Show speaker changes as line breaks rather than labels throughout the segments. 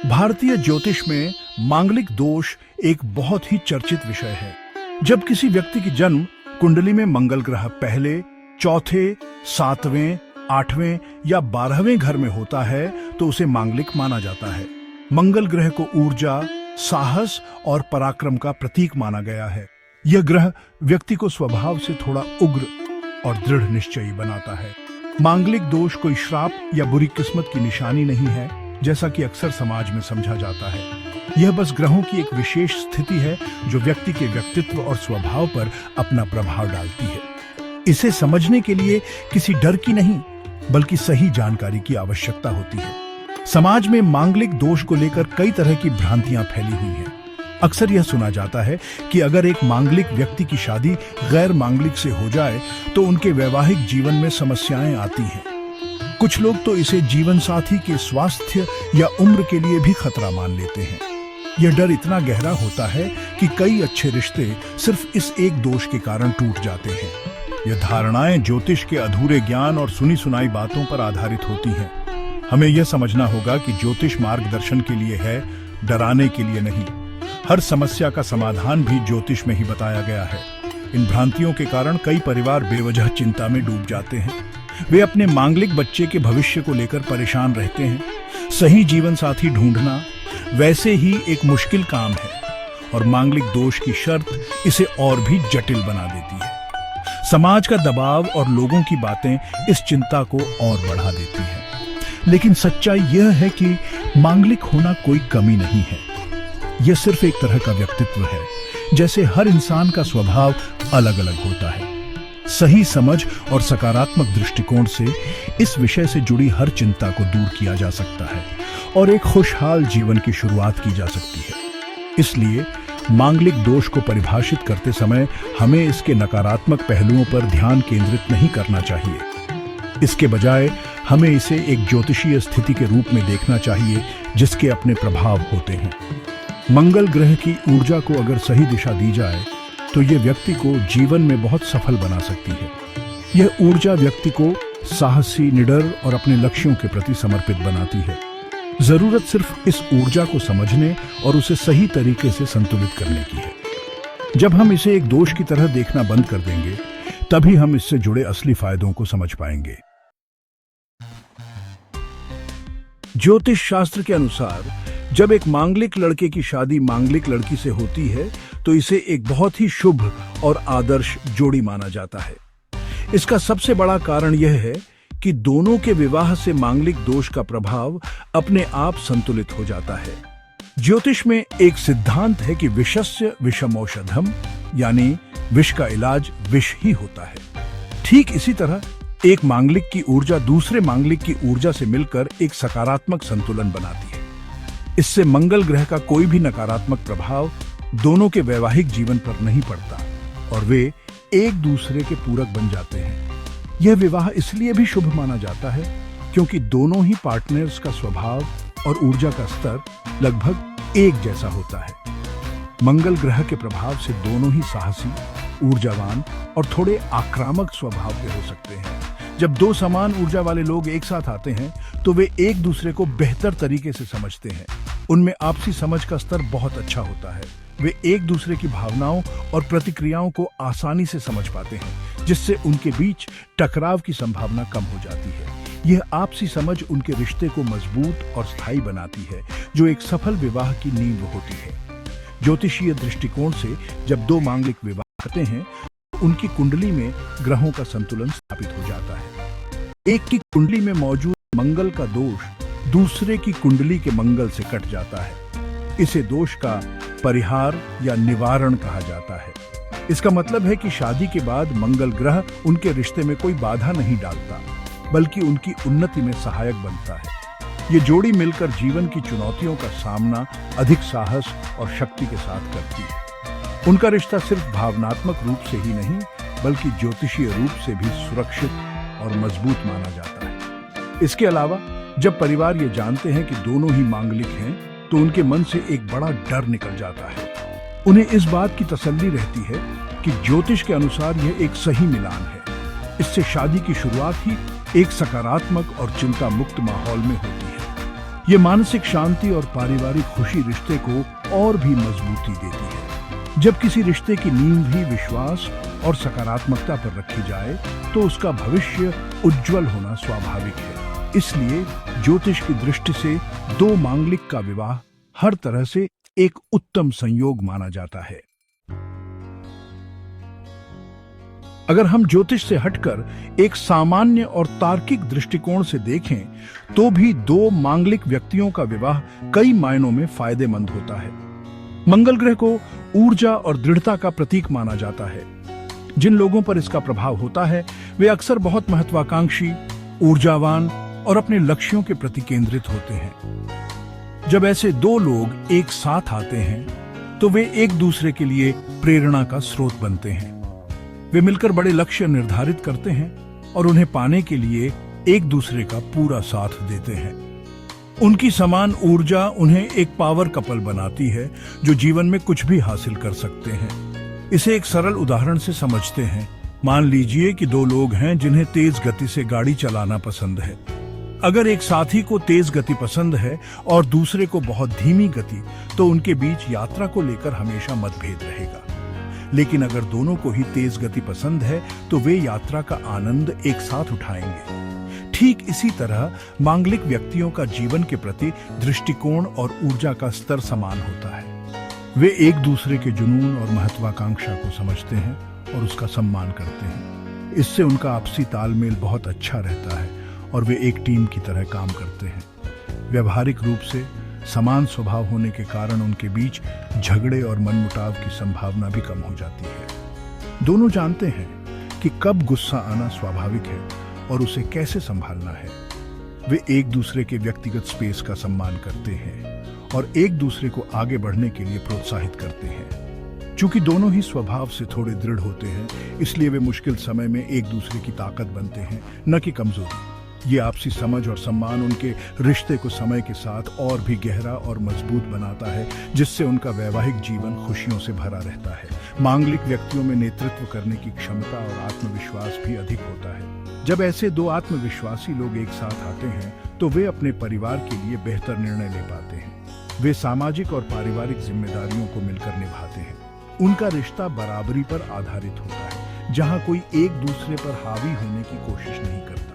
भारतीय ज्योतिष में मांगलिक दोष एक बहुत ही चर्चित विषय है। जब किसी व्यक्ति की जन्म कुंडली में मंगल ग्रह पहले, चौथे, सातवें, आठवें या 12वें घर में होता है तो उसे मांगलिक माना जाता है। मंगल ग्रह को ऊर्जा, साहस और पराक्रम का प्रतीक माना गया है। यह ग्रह व्यक्ति को स्वभाव से थोड़ा उग्र और दृढ़ निश्चयी बनाता है। मांगलिक दोष कोई श्राप या बुरी किस्मत की निशानी नहीं है, जैसा कि अक्सर समाज में समझा जाता है। यह बस ग्रहों की एक विशेष स्थिति है जो व्यक्ति के व्यक्तित्व और स्वभाव पर अपना प्रभाव डालती है। इसे समझने के लिए किसी डर की नहीं, बल्कि सही जानकारी की आवश्यकता होती है। समाज में मांगलिक दोष को लेकर कई तरह की भ्रांतियां फैली हुई हैं। अक्सर यह सुना जाता है कि अगर एक मांगलिक व्यक्ति की शादी गैर मांगलिक से हो जाए तो उनके वैवाहिक जीवन में समस्याएं आती हैं। कुछ लोग तो इसे जीवन साथी के स्वास्थ्य या उम्र के लिए भी खतरा मान लेते हैं। यह डर इतना गहरा होता है कि कई अच्छे रिश्ते सिर्फ इस एक दोष के कारण टूट जाते हैं। यह धारणाएं ज्योतिष के अधूरे ज्ञान और सुनी सुनाई बातों पर आधारित होती हैं। हमें यह समझना होगा कि ज्योतिष मार्गदर्शन के लिए है, डराने के लिए नहीं। हर समस्या का समाधान भी ज्योतिष में ही बताया गया है। इन भ्रांतियों के कारण कई परिवार बेवजह चिंता में डूब जाते हैं। वे अपने मांगलिक बच्चे के भविष्य को लेकर परेशान रहते हैं। सही जीवन साथी ढूंढना वैसे ही एक मुश्किल काम है और मांगलिक दोष की शर्त इसे और भी जटिल बना देती है। समाज का दबाव और लोगों की बातें इस चिंता को और बढ़ा देती हैं। लेकिन सच्चाई यह है कि मांगलिक होना कोई कमी नहीं है। यह सिर्फ एक तरह का व्यक्तित्व है। जैसे हर इंसान का स्वभाव अलग अलग होता है। सही समझ और सकारात्मक दृष्टिकोण से इस विषय से जुड़ी हर चिंता को दूर किया जा सकता है और एक खुशहाल जीवन की शुरुआत की जा सकती है। इसलिए मांगलिक दोष को परिभाषित करते समय हमें इसके नकारात्मक पहलुओं पर ध्यान केंद्रित नहीं करना चाहिए। इसके बजाय हमें इसे एक ज्योतिषीय स्थिति के रूप में देखना चाहिए जिसके अपने प्रभाव होते हैं। मंगल ग्रह की ऊर्जा को अगर सही दिशा दी जाए तो यह व्यक्ति को जीवन में बहुत सफल बना सकती है। यह ऊर्जा व्यक्ति को साहसी, निडर और अपने लक्ष्यों के प्रति समर्पित बनाती है। जरूरत सिर्फ इस ऊर्जा को समझने और उसे सही तरीके से संतुलित करने की है। जब हम इसे एक दोष की तरह देखना बंद कर देंगे, तभी हम इससे जुड़े असली फायदों को समझ पाएंगे। ज्योतिष शास्त्र के अनुसार जब एक मांगलिक लड़के की शादी मांगलिक लड़की से होती है तो इसे एक बहुत ही शुभ और आदर्श जोड़ी माना जाता है। इसका सबसे बड़ा कारण यह है कि दोनों के विवाह से मांगलिक दोष का प्रभाव अपने आप संतुलित हो जाता है। ज्योतिष में एक सिद्धांत है कि विषस्य विषमौषधम, यानी विष का इलाज विष ही होता है। ठीक इसी तरह एक मांगलिक की ऊर्जा दूसरे मांगलिक की ऊर्जा से मिलकर एक सकारात्मक संतुलन बनाती है। इससे मंगल ग्रह का कोई भी नकारात्मक प्रभाव दोनों के वैवाहिक जीवन पर नहीं पड़ता और वे एक दूसरे के पूरक बन जाते हैं। यह विवाह इसलिए भी शुभ माना जाता है क्योंकि दोनों ही पार्टनर्स का स्वभाव और ऊर्जा का स्तर लगभग एक जैसा होता है। मंगल ग्रह के प्रभाव से दोनों ही साहसी, ऊर्जावान और थोड़े आक्रामक स्वभाव के हो सकते हैं। जब दो समान ऊर्जा वाले लोग एक साथ आते हैं तो वे एक दूसरे को बेहतर तरीके से समझते हैं। उनमें आपसी समझ का स्तर बहुत अच्छा होता है। वे एक दूसरे की भावनाओं और प्रतिक्रियाओं को आसानी से समझ पाते हैं, जिससे उनके बीच टकराव की संभावना कम हो जाती है। यह आपसी समझ उनके रिश्ते को मजबूत और स्थायी बनाती है, जो एक सफल विवाह की नींव होती है। ज्योतिषीय दृष्टिकोण से जब दो मांगलिक विवाह करते हैं तो उनकी कुंडली में ग्रहों का संतुलन स्थापित हो जाता है। एक की कुंडली में मौजूद मंगल का दोष दूसरे की कुंडली के मंगल से कट जाता है। इसे दोष का परिहार या निवारण कहा जाता है। इसका मतलब है कि शादी के बाद मंगल ग्रह उनके रिश्ते में कोई बाधा नहीं डालता, बल्कि उनकी उन्नति में सहायक बनता है। ये जोड़ी मिलकर जीवन की चुनौतियों का सामना अधिक साहस और शक्ति के साथ करती है। उनका रिश्ता सिर्फ भावनात्मक रूप से ही नहीं, बल्कि ज्योतिषीय रूप से भी सुरक्षित और मजबूत माना जाता है। इसके अलावा जब परिवार ये जानते हैं कि दोनों ही मांगलिक हैं, तो उनके मन से एक बड़ा डर निकल जाता है। उन्हें इस बात की तसल्ली रहती है कि ज्योतिष के अनुसार यह एक सही मिलान है। इससे शादी की शुरुआत ही एक सकारात्मक और चिंता मुक्त माहौल में होती है। ये मानसिक शांति और पारिवारिक खुशी रिश्ते को और भी मजबूती देती है। जब किसी रिश्ते की नींव ही विश्वास और सकारात्मकता पर रखी जाए तो उसका भविष्य उज्जवल होना स्वाभाविक है। इसलिए ज्योतिष की दृष्टि से दो मांगलिक का विवाह हर तरह से एक उत्तम संयोग माना जाता है। अगर हम ज्योतिष से हटकर एक सामान्य और तार्किक दृष्टिकोण से देखें तो भी दो मांगलिक व्यक्तियों का विवाह कई मायनों में फायदेमंद होता है। मंगल ग्रह को ऊर्जा और दृढ़ता का प्रतीक माना जाता है। जिन लोगों पर इसका प्रभाव होता है वे अक्सर बहुत महत्वाकांक्षी, ऊर्जावान और अपने लक्ष्यों के प्रति केंद्रित होते हैं। जब ऐसे दो लोग एक साथ आते हैं तो वे एक दूसरे के लिए प्रेरणा का स्रोत बनते हैं। वे मिलकर बड़े लक्ष्य निर्धारित करते हैं और उन्हें पाने के लिए एक दूसरे का पूरा साथ देते हैं। उनकी समान ऊर्जा उन्हें एक पावर कपल बनाती है जो जीवन में कुछ भी हासिल कर सकते हैं। इसे एक सरल उदाहरण से समझते हैं। मान लीजिए कि दो लोग हैं जिन्हें तेज गति से गाड़ी चलाना पसंद है। अगर एक साथी को तेज गति पसंद है और दूसरे को बहुत धीमी गति, तो उनके बीच यात्रा को लेकर हमेशा मतभेद रहेगा। लेकिन अगर दोनों को ही तेज गति पसंद है तो वे यात्रा का आनंद एक साथ उठाएंगे। ठीक इसी तरह मांगलिक व्यक्तियों का जीवन के प्रति दृष्टिकोण और ऊर्जा का स्तर समान होता है। वे एक दूसरे के जुनून और महत्वाकांक्षा को समझते हैं और उसका सम्मान करते हैं। इससे उनका आपसी तालमेल बहुत अच्छा रहता है और वे एक टीम की तरह काम करते हैं। व्यवहारिक रूप से समान स्वभाव होने के कारण उनके बीच झगड़े और मनमुटाव की संभावना भी कम हो जाती है। दोनों जानते हैं कि कब गुस्सा आना स्वाभाविक है और उसे कैसे संभालना है। वे एक दूसरे के व्यक्तिगत स्पेस का सम्मान करते हैं और एक दूसरे को आगे बढ़ने के लिए प्रोत्साहित करते हैं। चूंकि दोनों ही स्वभाव से थोड़े दृढ़ होते हैं, इसलिए वे मुश्किल समय में एक दूसरे की ताकत बनते हैं, न कि कमजोरी। ये आपसी समझ और सम्मान उनके रिश्ते को समय के साथ और भी गहरा और मजबूत बनाता है, जिससे उनका वैवाहिक जीवन खुशियों से भरा रहता है। मांगलिक व्यक्तियों में नेतृत्व करने की क्षमता और आत्मविश्वास भी अधिक होता है। जब ऐसे दो आत्मविश्वासी लोग एक साथ आते हैं तो वे अपने परिवार के लिए बेहतर निर्णय ले पाते हैं। वे सामाजिक और पारिवारिक जिम्मेदारियों को मिलकर निभाते हैं। उनका रिश्ता बराबरी पर आधारित होता है, जहां कोई एक दूसरे पर हावी होने की कोशिश नहीं करता।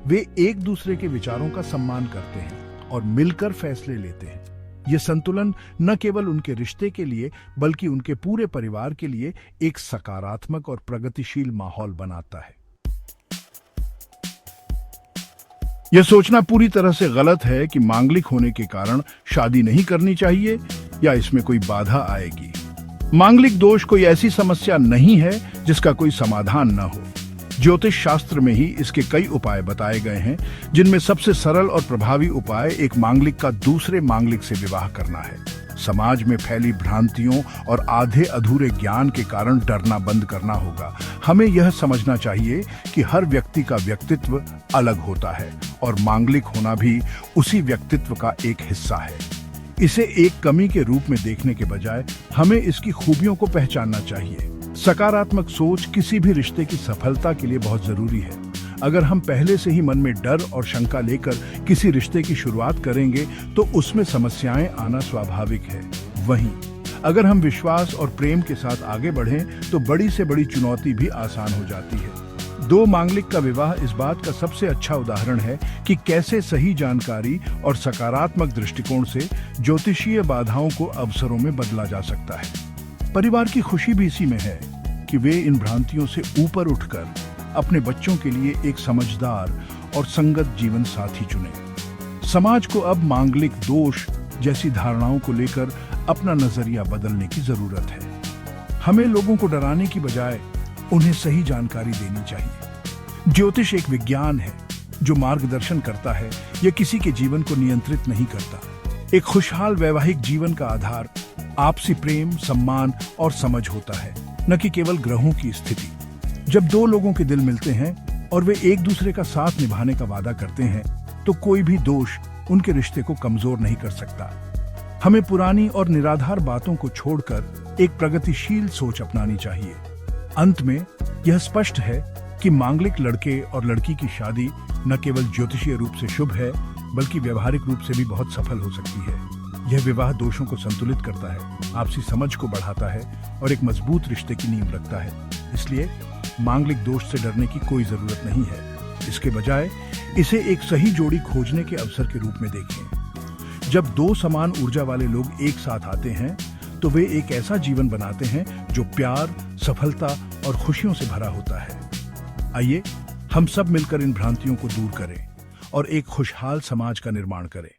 वे एक दूसरे के विचारों का सम्मान करते हैं और मिलकर फैसले लेते हैं। यह संतुलन न केवल उनके रिश्ते के लिए बल्कि उनके पूरे परिवार के लिए एक सकारात्मक और प्रगतिशील माहौल बनाता है। यह सोचना पूरी तरह से गलत है कि मांगलिक होने के कारण शादी नहीं करनी चाहिए या इसमें कोई बाधा आएगी। मांगलिक दोष कोई ऐसी समस्या नहीं है जिसका कोई समाधान न हो। ज्योतिष शास्त्र में ही इसके कई उपाय बताए गए हैं, जिनमें सबसे सरल और प्रभावी उपाय एक मांगलिक का दूसरे मांगलिक से विवाह करना है। समाज में फैली भ्रांतियों और आधे अधूरे ज्ञान के कारण डरना बंद करना होगा। हमें यह समझना चाहिए कि हर व्यक्ति का व्यक्तित्व अलग होता है और मांगलिक होना भी उसी व्यक्तित्व का एक हिस्सा है। इसे एक कमी के रूप में देखने के बजाय हमें इसकी खूबियों को पहचानना चाहिए। सकारात्मक सोच किसी भी रिश्ते की सफलता के लिए बहुत जरूरी है। अगर हम पहले से ही मन में डर और शंका लेकर किसी रिश्ते की शुरुआत करेंगे तो उसमें समस्याएं आना स्वाभाविक है। वहीं अगर हम विश्वास और प्रेम के साथ आगे बढ़ें तो बड़ी से बड़ी चुनौती भी आसान हो जाती है। दो मांगलिक का विवाह इस बात का सबसे अच्छा उदाहरण है कि कैसे सही जानकारी और सकारात्मक दृष्टिकोण से ज्योतिषीय बाधाओं को अवसरों में बदला जा सकता है। परिवार की खुशी भी इसी में है कि वे इन भ्रांतियों से ऊपर उठकर अपने बच्चों के लिए एक समझदार और संगत जीवन साथी चुने। समाज को अब मांगलिक दोष जैसी धारणाओं को लेकर अपना नजरिया बदलने की जरूरत है। हमें लोगों को डराने की बजाय उन्हें सही जानकारी देनी चाहिए। ज्योतिष एक विज्ञान है जो मार्गदर्शन करता है, यह किसी के जीवन को नियंत्रित नहीं करता। एक खुशहाल वैवाहिक जीवन का आधार आपसी प्रेम, सम्मान और समझ होता है, न कि केवल ग्रहों की स्थिति। जब दो लोगों के दिल मिलते हैं और वे एक दूसरे का साथ निभाने का वादा करते हैं तो कोई भी दोष उनके रिश्ते को कमजोर नहीं कर सकता। हमें पुरानी और निराधार बातों को छोड़कर एक प्रगतिशील सोच अपनानी चाहिए। अंत में यह स्पष्ट है कि मांगलिक लड़के और लड़की की शादी न केवल ज्योतिषीय रूप से शुभ है बल्कि व्यवहारिक रूप से भी बहुत सफल हो सकती है। यह विवाह दोषों को संतुलित करता है, आपसी समझ को बढ़ाता है और एक मजबूत रिश्ते की नींव रखता है। इसलिए मांगलिक दोष से डरने की कोई जरूरत नहीं है। इसके बजाय इसे एक सही जोड़ी खोजने के अवसर के रूप में देखें। जब दो समान ऊर्जा वाले लोग एक साथ आते हैं तो वे एक ऐसा जीवन बनाते हैं जो प्यार, सफलता और खुशियों से भरा होता है। आइए हम सब मिलकर इन भ्रांतियों को दूर करें और एक खुशहाल समाज का निर्माण करें।